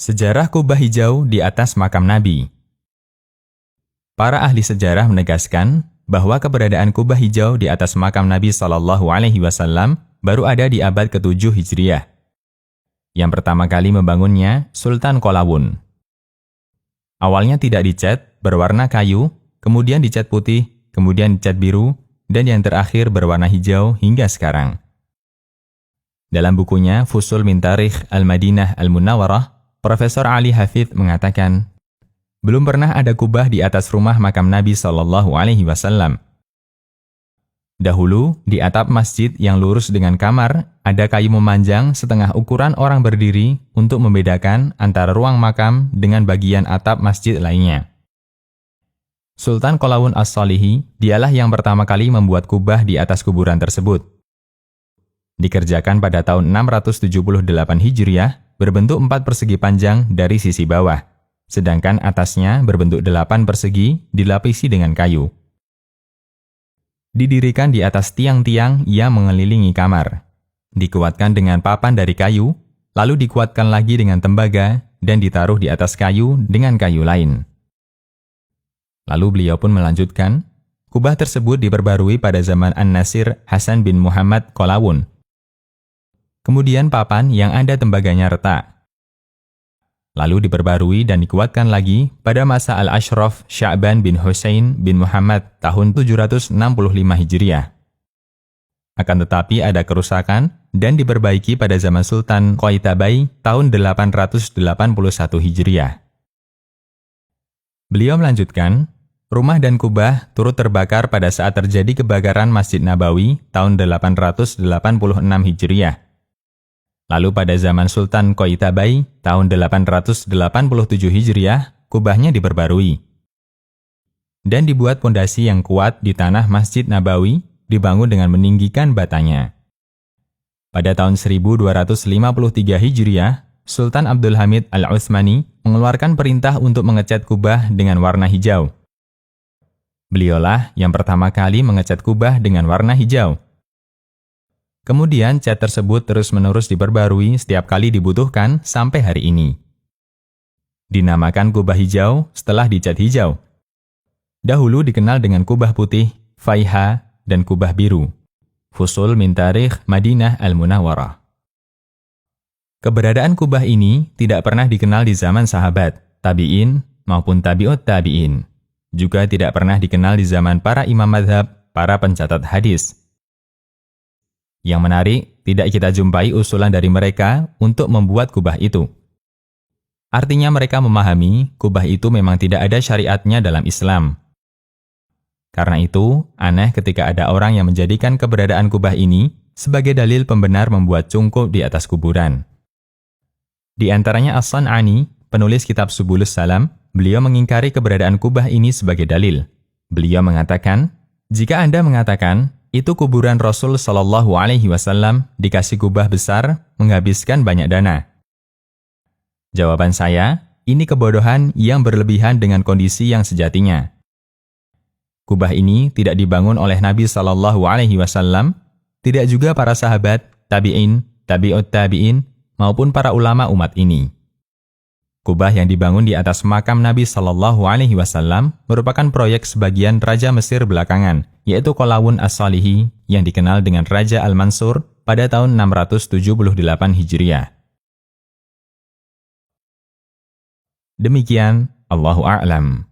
Sejarah kubah hijau di atas makam Nabi. Para ahli sejarah menegaskan bahwa keberadaan kubah hijau di atas makam Nabi SAW baru ada di abad ke-7 Hijriah. Yang pertama kali membangunnya Sultan Qalawun. Awalnya tidak dicat, berwarna kayu, kemudian dicat putih, kemudian dicat biru, dan yang terakhir berwarna hijau hingga sekarang. Dalam bukunya Fusul min Tarikh Al-Madinah Al-Munawwarah, Profesor Ali Hafidh mengatakan, belum pernah ada kubah di atas rumah makam Nabi SAW. Dahulu, di atap masjid yang lurus dengan kamar, ada kayu memanjang setengah ukuran orang berdiri untuk membedakan antara ruang makam dengan bagian atap masjid lainnya. Sultan Qalawun As-Salihi, dialah yang pertama kali membuat kubah di atas kuburan tersebut. Dikerjakan pada tahun 678 Hijriah, berbentuk 4 persegi panjang dari sisi bawah, sedangkan atasnya berbentuk 8 persegi dilapisi dengan kayu. Didirikan di atas tiang-tiang yang mengelilingi kamar. Dikuatkan dengan papan dari kayu, lalu dikuatkan lagi dengan tembaga, dan ditaruh di atas kayu dengan kayu lain. Lalu beliau pun melanjutkan, kubah tersebut diperbarui pada zaman An-Nasir Hasan bin Muhammad Qalawun. Kemudian papan yang ada tembaganya retak. Lalu diperbarui dan dikuatkan lagi pada masa Al-Ashraf Sya'ban bin Husain bin Muhammad tahun 765 Hijriah. Akan tetapi ada kerusakan dan diperbaiki pada zaman Sultan Qaitabai tahun 881 Hijriah. Beliau melanjutkan, rumah dan kubah turut terbakar pada saat terjadi kebakaran Masjid Nabawi tahun 886 Hijriah. Lalu pada zaman Sultan Qaitabai tahun 887 Hijriah, kubahnya diperbarui. Dan dibuat pondasi yang kuat di tanah Masjid Nabawi, dibangun dengan meninggikan batanya. Pada tahun 1253 Hijriah, Sultan Abdul Hamid Al-Utsmani mengeluarkan perintah untuk mengecat kubah dengan warna hijau. Beliaulah yang pertama kali mengecat kubah dengan warna hijau. Kemudian cat tersebut terus-menerus diperbarui setiap kali dibutuhkan sampai hari ini. Dinamakan kubah hijau setelah dicat hijau. Dahulu dikenal dengan kubah putih, faiha, dan kubah biru. Fusul min Tarikh Madinah Al-Munawwarah. Keberadaan kubah ini tidak pernah dikenal di zaman sahabat, tabi'in, maupun tabi'ut tabi'in. Juga tidak pernah dikenal di zaman para imam madhab, para pencatat hadis. Yang menarik, tidak kita jumpai usulan dari mereka untuk membuat kubah itu. Artinya mereka memahami kubah itu memang tidak ada syariatnya dalam Islam. Karena itu, aneh ketika ada orang yang menjadikan keberadaan kubah ini sebagai dalil pembenar membuat cungkup di atas kuburan. Di antaranya As-San'ani, penulis kitab Subulus Salam, beliau mengingkari keberadaan kubah ini sebagai dalil. Beliau mengatakan, jika Anda mengatakan, itu kuburan Rasul Shallallahu Alaihi Wasallam dikasih kubah besar, menghabiskan banyak dana. Jawaban saya, ini kebodohan yang berlebihan dengan kondisi yang sejatinya. Kubah ini tidak dibangun oleh Nabi Shallallahu Alaihi Wasallam, tidak juga para sahabat, tabi'in, tabi'ut tabi'in, maupun para ulama umat ini. Kubah yang dibangun di atas makam Nabi Shallallahu Alaihi Wasallam merupakan proyek sebagian Raja Mesir belakangan, yaitu Qalawun As-Salihi yang dikenal dengan Raja Al-Mansur pada tahun 678 Hijriah. Demikian, Allahu a'lam.